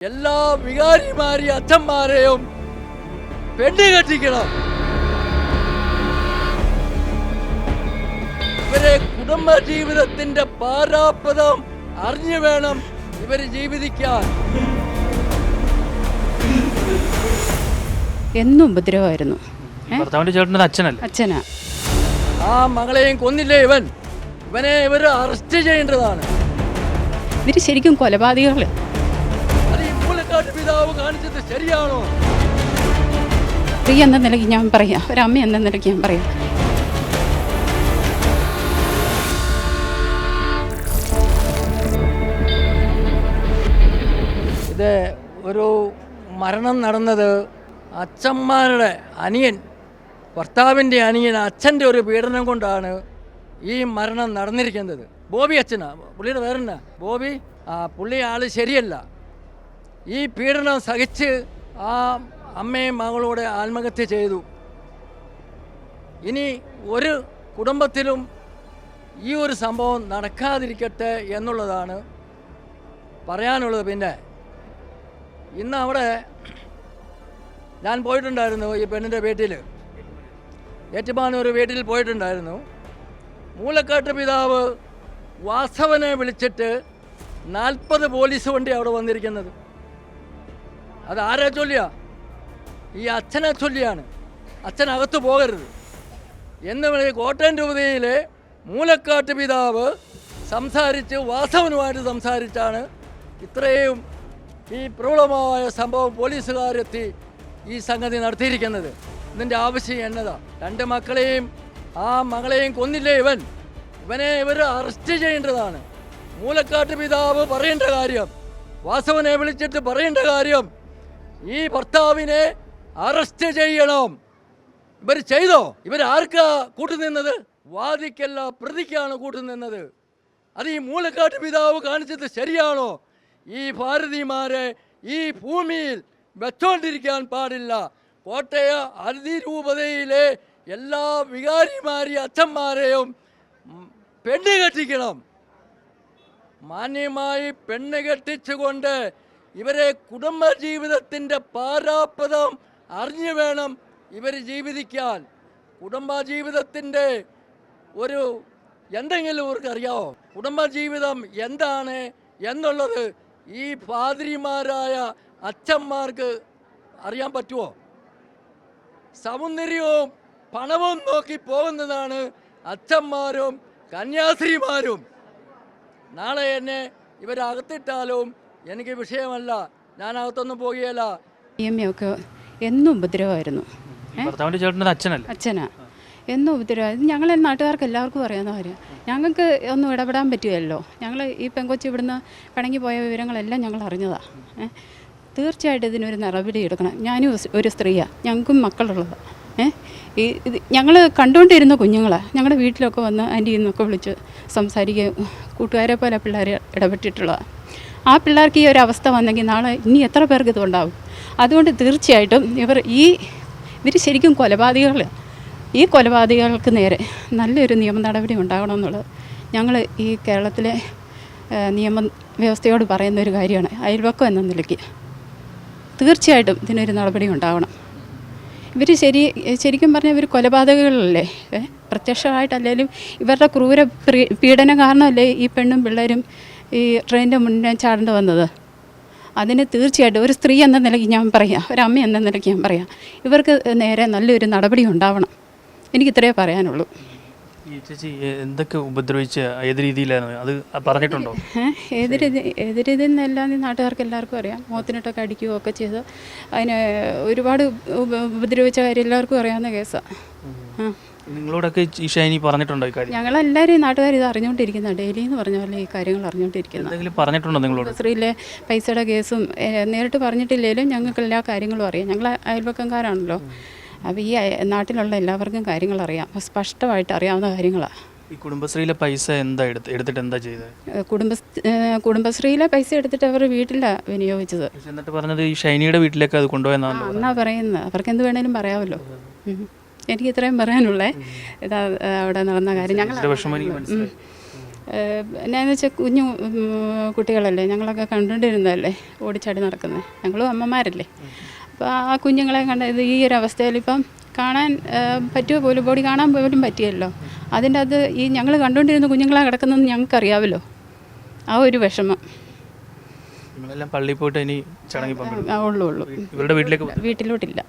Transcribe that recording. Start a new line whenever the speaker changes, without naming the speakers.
എല്ലാ വികാരിമാരെയും അച്ഛന്മാരെയും പെണ്ണ് കെട്ടിക്കണം. ഇവരെ കുടുംബ ജീവിതത്തിന്റെ പാരാപദം അറിഞ്ഞു വേണം ഇവര് ജീവിക്കാൻ.
എന്നും ഉപദ്രവമായിരുന്നു. അച്ഛനാ.
ആ മകളെയും കൊന്നില്ലേ ഇവനെ ഇവര് അറസ്റ്റ് ചെയ്യേണ്ടതാണ്.
ഇവര് ശരിക്കും കൊലപാതകള്.
അത് ഈ മൂലക്കാട്ട് പിതാവ് കാണിച്ചത് ശരിയാണോ?
സ്ത്രീ എന്ന നിലയ്ക്ക് ഞാൻ പറയാം, ഒരമ്മ എന്ന നിലയ്ക്ക് ഞാൻ പറയാം.
ഇത് ഒരു മരണം നടന്നത് അച്ഛന്മാരുടെ അനിയൻ, ഭർത്താവിൻ്റെ അനിയൻ അച്ഛൻ്റെ ഒരു പീഡനം കൊണ്ടാണ് ഈ മരണം നടന്നിരിക്കുന്നത്. ബോബി അച്ഛനാ, പുള്ളിയുടെ പേരെന്നാ ബോബി. പുള്ളി ആൾ ശരിയല്ല. ഈ പീഡനം സഹിച്ച് ആ അമ്മയും മകളോട് ആത്മഹത്യ ചെയ്തു. ഇനി ഒരു കുടുംബത്തിലും ഈ ഒരു സംഭവം നടക്കാതിരിക്കട്ടെ എന്നുള്ളതാണ് പറയാനുള്ളത്. പിന്നെ ഇന്ന് അവിടെ ഞാൻ പോയിട്ടുണ്ടായിരുന്നു, ഈ പെണ്ണിൻ്റെ വീട്ടിൽ, ഏറ്റുമാനൂർ വീട്ടിൽ പോയിട്ടുണ്ടായിരുന്നു. മൂലക്കാട്ട് പിതാവ് വാസവനെ വിളിച്ചിട്ട് 40 പോലീസ് വണ്ടി അവിടെ വന്നിരിക്കുന്നത്. അത് ആരെ ചൊല്ലിയാ? ഈ അച്ഛനെ ചൊല്ലിയാണ്. അച്ഛനകത്ത് പോകരുത് എന്ന് കോട്ടയം രൂപതയിലെ മൂലക്കാട്ട് പിതാവ് സംസാരിച്ച് വാസവനുമായിട്ട് സംസാരിച്ചാണ് ഇത്രയും ഈ പ്രബലമായ സംഭവം പോലീസുകാരെത്തി ഈ സംഗതി നടത്തിയിരിക്കുന്നത്. ഇതിൻ്റെ ആവശ്യം എന്നതാ? 2 മക്കളെയും ആ മകളെയും കൊന്നില്ലേ ഇവനെ ഇവർ അറസ്റ്റ് ചെയ്യേണ്ടതാണ്. മൂലക്കാട്ട് പിതാവ് പറയേണ്ട കാര്യം, വാസവനെ വിളിച്ചിട്ട് പറയേണ്ട കാര്യം, ഈ ഭർത്താവിനെ അറസ്റ്റ് ചെയ്യണം. ഇവർ ചെയ്തോ? ഇവരാർക്കാ കൂട്ടുനിന്നത്? വാദിക്കല്ല, പ്രതിക്കാണ് കൂട്ടുനിന്നത്. അത് ഈ മൂലക്കാട്ട് പിതാവ് കാണിച്ചത് ശരിയാണോ? ഈ ഭാരതീമാരെ ഈ ഭൂമിയിൽ വെച്ചോണ്ടിരിക്കാൻ പാടില്ല. കോട്ടയ അതിരൂപതയിലെ എല്ലാ വികാരിമാരെയും അച്ഛന്മാരെയും പെണ്ണ് കെട്ടിക്കണം. മാന്യമായി പെണ്ണ് കെട്ടിച്ചുകൊണ്ട് ഇവരെ കുടുംബ ജീവിതത്തിൻ്റെ പാരാപദം അറിഞ്ഞു വേണം ഇവർ ജീവിക്കാൻ. കുടുംബ ജീവിതത്തിൻ്റെ ഒരു എന്തെങ്കിലും ഇവർക്ക് അറിയാമോ? കുടുംബജീവിതം എന്താണ് എന്നുള്ളത് ഈ പാതിരിമാരായ അച്ഛന്മാർക്ക് അറിയാൻ പറ്റുമോ? സൗന്ദര്യവും പണവും നോക്കി പോകുന്നതാണ് അച്ഛന്മാരും കന്യാസ്ത്രീമാരും. നാളെ എന്നെ ഇവരകത്തിട്ടാലും എനിക്ക് വിഷയമല്ല, ഞാൻ അകത്തൊന്നും പോകുകയല്ല.
ഒക്കെ എന്നും ഉപദ്രവമായിരുന്നു. അച്ഛനാ. എന്നും ഉപദ്രവം. ഞങ്ങളെ നാട്ടുകാർക്ക് എല്ലാവർക്കും അറിയാവുന്ന കാര്യം. ഞങ്ങൾക്ക് ഒന്നും ഇടപെടാൻ പറ്റുമല്ലോ. ഞങ്ങൾ ഈ പെങ്കൊച്ച് ഇവിടുന്ന് പിണങ്ങി പോയ വിവരങ്ങളെല്ലാം ഞങ്ങൾ അറിഞ്ഞതാണ്. തീർച്ചയായിട്ടും ഇതിനൊരു നടപടി എടുക്കണം. ഞാനും ഒരു സ്ത്രീയാണ്, ഞങ്ങൾക്കും മക്കളുള്ളതാണ്. ഇത് ഞങ്ങൾ കണ്ടുകൊണ്ടിരുന്ന കുഞ്ഞുങ്ങളാണ്. ഞങ്ങളുടെ വീട്ടിലൊക്കെ വന്ന് ആൻറ്റി എന്നൊക്കെ വിളിച്ച് സംസാരിക്കുകയും കൂട്ടുകാരെ പോലെ പിള്ളേർ ഇടപെട്ടിട്ടുള്ളതാണ്. ആ പിള്ളേർക്ക് ഈ ഒരു അവസ്ഥ വന്നെങ്കിൽ നാളെ ഇനി എത്ര പേർക്ക് ഇതുണ്ടാവും? അതുകൊണ്ട് തീർച്ചയായിട്ടും ഇവർ ശരിക്കും കൊലപാതകൾ. ഈ കൊലപാതകൾക്ക് നേരെ നല്ലൊരു നിയമ നടപടി ഉണ്ടാകണമെന്നുള്ളത് ഞങ്ങൾ ഈ കേരളത്തിലെ നിയമ വ്യവസ്ഥയോട് പറയുന്ന ഒരു കാര്യമാണ്. അയൽവക്കം എന്ന നിലയ്ക്ക് തീർച്ചയായിട്ടും ഇതിനൊരു നടപടി ഉണ്ടാവണം. ശരിക്കും പറഞ്ഞാൽ ഇവർ കൊലപാതകങ്ങളല്ലേ? പ്രത്യക്ഷമായിട്ടല്ലെങ്കിലും ഇവരുടെ ക്രൂര പീഡനം കാരണമല്ലേ ഈ പെണ്ണും പിള്ളേരും ഈ ട്രെയിനിൻ്റെ മുന്നേ ചാടേണ്ടി വന്നത്. അതിന് തീർച്ചയായിട്ടും ഒരു സ്ത്രീ എന്ന നിലയ്ക്ക് ഞാൻ പറയാം, ഒരമ്മ എന്ന നിലയ്ക്ക് ഞാൻ പറയാം, ഇവർക്ക് നേരെ നല്ലൊരു നടപടി ഉണ്ടാവണം. എനിക്കിത്രയേ പറയാനുള്ളൂ.
ഈ ചേച്ചി എന്തൊക്കെ ഉപദ്രവിച്ച് ഏത് രീതിയിലാണ് അത് പറഞ്ഞിട്ടുണ്ടോ?
ഏത് രീതിയിൽ നിന്നെല്ലാം നാട്ടുകാർക്ക് എല്ലാവർക്കും അറിയാം. മുഖത്തിനിട്ടൊക്കെ അടിക്കുകയോ ഒക്കെ ചെയ്ത് അതിന് ഒരുപാട് ഉപദ്രവിച്ച കാര്യം എല്ലാവർക്കും അറിയാവുന്ന കേസാണ്.
നിങ്ങളോടൊക്കെ ഈ ഷൈനി പറഞ്ഞിട്ടുണ്ടോ ഈ കാര്യം?
ഞങ്ങളെല്ലാവരും നാട്ടുകാർ ഇത് അറിഞ്ഞുകൊണ്ടിരിക്കുന്ന, ഡെയിലി എന്ന് പറഞ്ഞ പോലെ ഈ കാര്യങ്ങൾ അറിഞ്ഞുകൊണ്ടിരിക്കുന്നത്.
പറഞ്ഞിട്ടുണ്ടോ നിങ്ങളോട്?
സ്ത്രീയിലെ പൈസയുടെ കേസും നേരിട്ട് പറഞ്ഞിട്ടില്ലെങ്കിലും ഞങ്ങൾക്ക് എല്ലാ കാര്യങ്ങളും അറിയാം. ഞങ്ങൾ അയൽവക്കംകാരാണല്ലോ. അപ്പോൾ ഈ നാട്ടിലുള്ള എല്ലാവർക്കും കാര്യങ്ങൾ അറിയാം, സ്പഷ്ടമായിട്ട് അറിയാവുന്ന കാര്യങ്ങളാണ്.
ഈ കുടുംബശ്രീയിലെ പൈസ എടുത്തിട്ട് എന്താ ചെയ്തത്?
കുടുംബശ്രീയിലെ പൈസ എടുത്തിട്ട് അവർ വീട്ടിലാണ് വിനിയോഗിച്ചത്.
എന്നിട്ട് പറഞ്ഞത് ഈ ഷൈനിയുടെ വീട്ടിലേക്ക് അത് കൊണ്ടുപോയെന്നാണ്
എന്നാ പറയുന്നത്. അവർക്ക് എന്ത് വേണേലും പറയാമല്ലോ. എനിക്ക് ഇത്രയും പറയാനുള്ളേ. ഇതാ അവിടെ നടന്ന കാര്യം. എന്നാന്ന് വെച്ചാൽ കുഞ്ഞു കുട്ടികളല്ലേ, ഞങ്ങളൊക്കെ കണ്ടുകൊണ്ടിരുന്നതല്ലേ ഓടിച്ചാടി നടക്കുന്നത്, ഞങ്ങളും അമ്മമാരല്ലേ. അപ്പോൾ ആ കുഞ്ഞുങ്ങളെ കണ്ടത് ഈ ഒരു അവസ്ഥയിൽ ഇപ്പം കാണാൻ പറ്റുമോ പോലും, ബോഡി കാണാൻ പോലും പറ്റിയല്ലോ. അതിൻ്റെ അത് ഈ ഞങ്ങൾ കണ്ടുകൊണ്ടിരുന്ന കുഞ്ഞുങ്ങളെ കിടക്കുന്നതെന്ന് ഞങ്ങൾക്കറിയാമല്ലോ. ആ ഒരു വിഷമം.
നിങ്ങളെല്ലാം പള്ളിയിൽ പോയിട്ട് ഇനി ചടങ്ങി
ഉള്ളൂ
ഇവരുടെ വീട്ടിലേക്ക്
വീട്ടിലോട്ടില്ല.